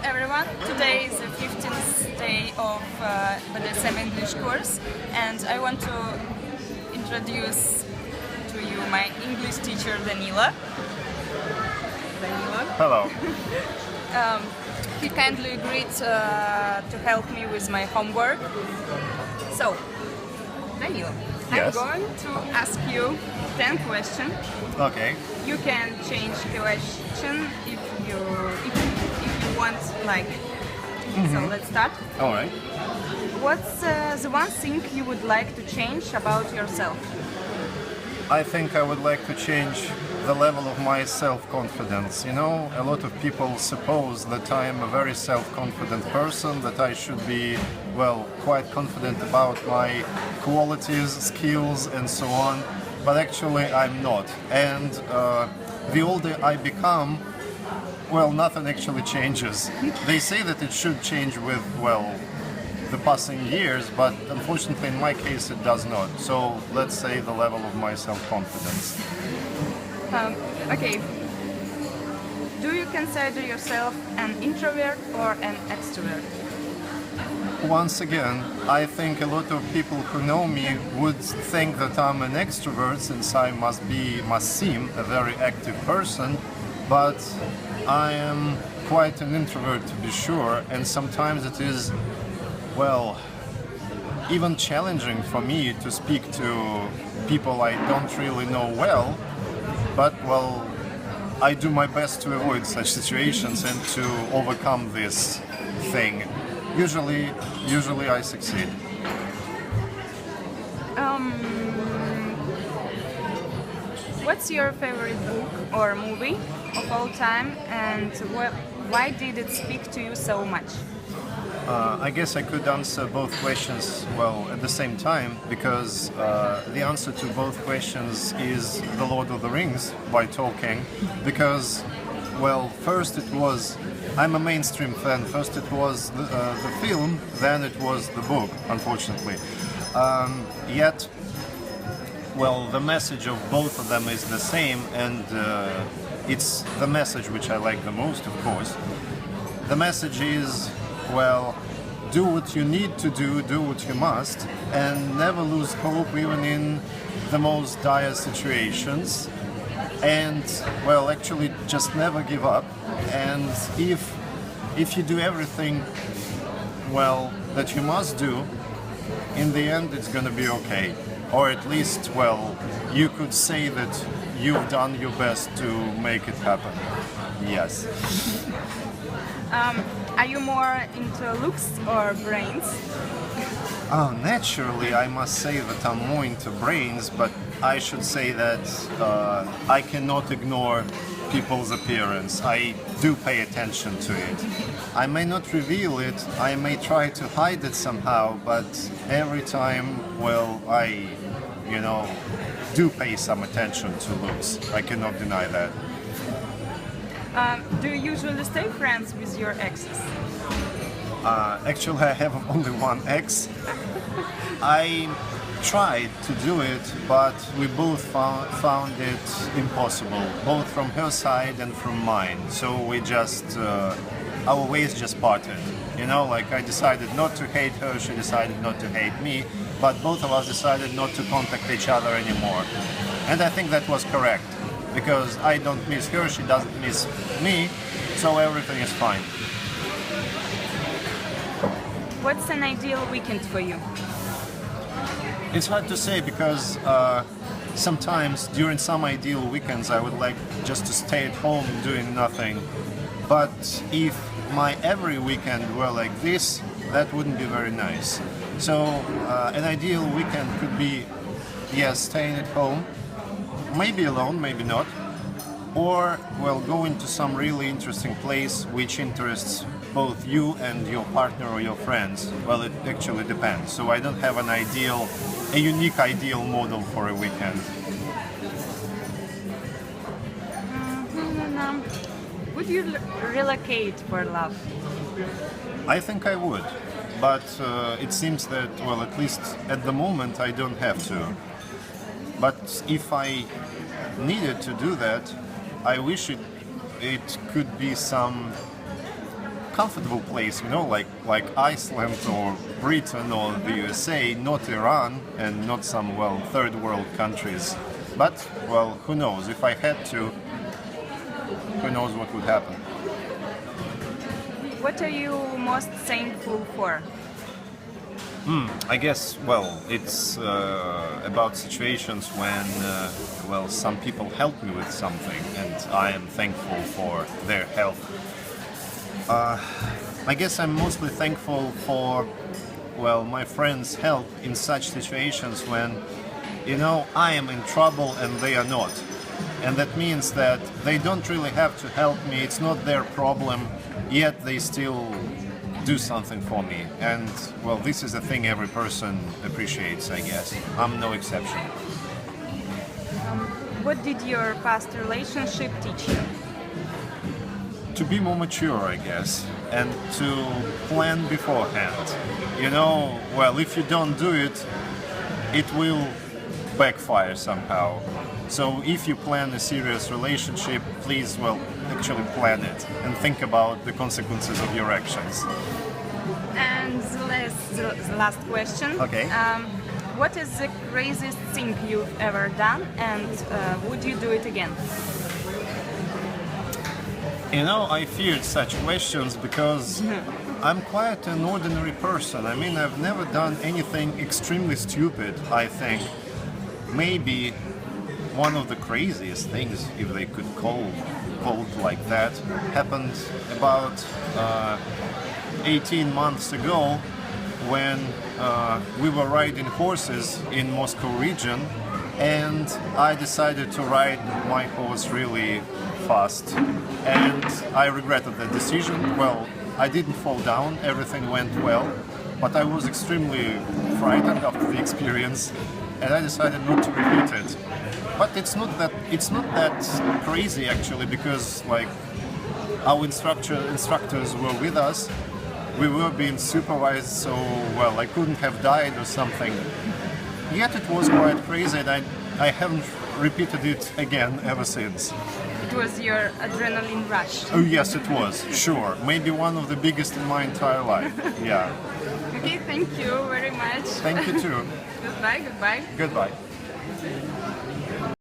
everyone, today is the 15th day of BDSM English course, and I want to introduce to you my English teacher Danila. Hello. He kindly agreed to help me with my homework. So, Danila, Yes. I'm going to ask you 10 questions. Okay. You can change question if you want, like. So let's start. All right. What's the one thing you would like to change about yourself? I think I would like to change the level of my self-confidence. You know, a lot of people suppose that I am a very self-confident person, that I should be, well, quite confident about my qualities, skills, and so on. But actually, I'm not. And the older I become, well, nothing actually changes. They say that it should change with, well, the passing years, but unfortunately in my case it does not. So let's say the level of my self-confidence. Okay. Do you consider yourself an introvert or an extrovert? Once again, I think a lot of people who know me would think that I'm an extrovert, since I must seem a very active person, but I am quite an introvert to be sure, and sometimes it is, well, even challenging for me to speak to people I don't really know well, but, well, I do my best to avoid such situations and to overcome this thing. Usually I succeed. What's your favorite book or movie of all time, and why did it speak to you so much? I guess I could answer both questions, well, at the same time, because the answer to both questions is The Lord of the Rings by Tolkien, because, well, first it was, I'm a mainstream fan, first it was the film, then it was the book, unfortunately. Yet, well, the message of both of them is the same, and it's the message which I like the most, of course. The message is, well, do what you need to do what you must, and never lose hope even in the most dire situations. And, well, actually just never give up. And if you do everything, well, that you must do, in the end it's gonna be okay. Or at least, well, you could say that you've done your best to make it happen. Yes. Are you more into looks or brains? Oh, naturally, I must say that I'm more into brains, but I should say that I cannot ignore people's appearance. I do pay attention to it. I may not reveal it, I may try to hide it somehow, but every time, well, I, do pay some attention to looks. I cannot deny that. Do you usually stay friends with your exes? Actually, I have only one ex. I tried to do it, but we both found it impossible, both from her side and from mine. So we just, our ways just parted. Like I decided not to hate her, she decided not to hate me, but both of us decided not to contact each other anymore. And I think that was correct, because I don't miss her, she doesn't miss me, so everything is fine. What's an ideal weekend for you? It's hard to say, because sometimes during some ideal weekends I would like just to stay at home doing nothing. But if my every weekend were like this, that wouldn't be very nice. So an ideal weekend could be, yes, staying at home, maybe alone, maybe not, or, well, going to some really interesting place which interests both you and your partner or your friends. Well, it actually depends. So I don't have a unique ideal model for a weekend. Would you relocate for love? I think I would, but it seems that, well, at least at the moment I don't have to. But if I needed to do that, I wish it could be some comfortable place, you know, like Iceland or Britain or the USA, not Iran and not some, well, third world countries. But, well, who knows? If I had to, who knows what would happen. What are you most thankful for? I guess, well, it's about situations when, well, some people help me with something and I am thankful for their help. I guess I'm mostly thankful for, well, my friends' help in such situations when, you know, I am in trouble and they are not. And that means that they don't really have to help me, it's not their problem, yet they still do something for me. And, well, this is the thing every person appreciates, I guess. I'm no exception. What did your past relationship teach you? To be more mature, I guess, and to plan beforehand. You know, well, if you don't do it, it will backfire somehow. So if you plan a serious relationship, please, well, actually plan it and think about the consequences of your actions. And the last question. Okay. What is the craziest thing you've ever done, and would you do it again? You know, I feared such questions because I'm quite an ordinary person. I mean, I've never done anything extremely stupid, I think. Maybe one of the craziest things, if they could call it like that, happened about 18 months ago when we were riding horses in Moscow region, and I decided to ride my horse really fast, and I regretted the decision. Well, I didn't fall down, everything went well, but I was extremely frightened after the experience, and I decided not to repeat it. But it's not that crazy actually, because like our instructors were with us. We were being supervised, so well, I couldn't have died or something. Yet it was quite crazy, and I haven't repeated it again ever since. It was your adrenaline rush. Oh yes, it was, sure. Maybe one of the biggest in my entire life, yeah. Okay, thank you very much. Thank you too. Goodbye, goodbye. Goodbye.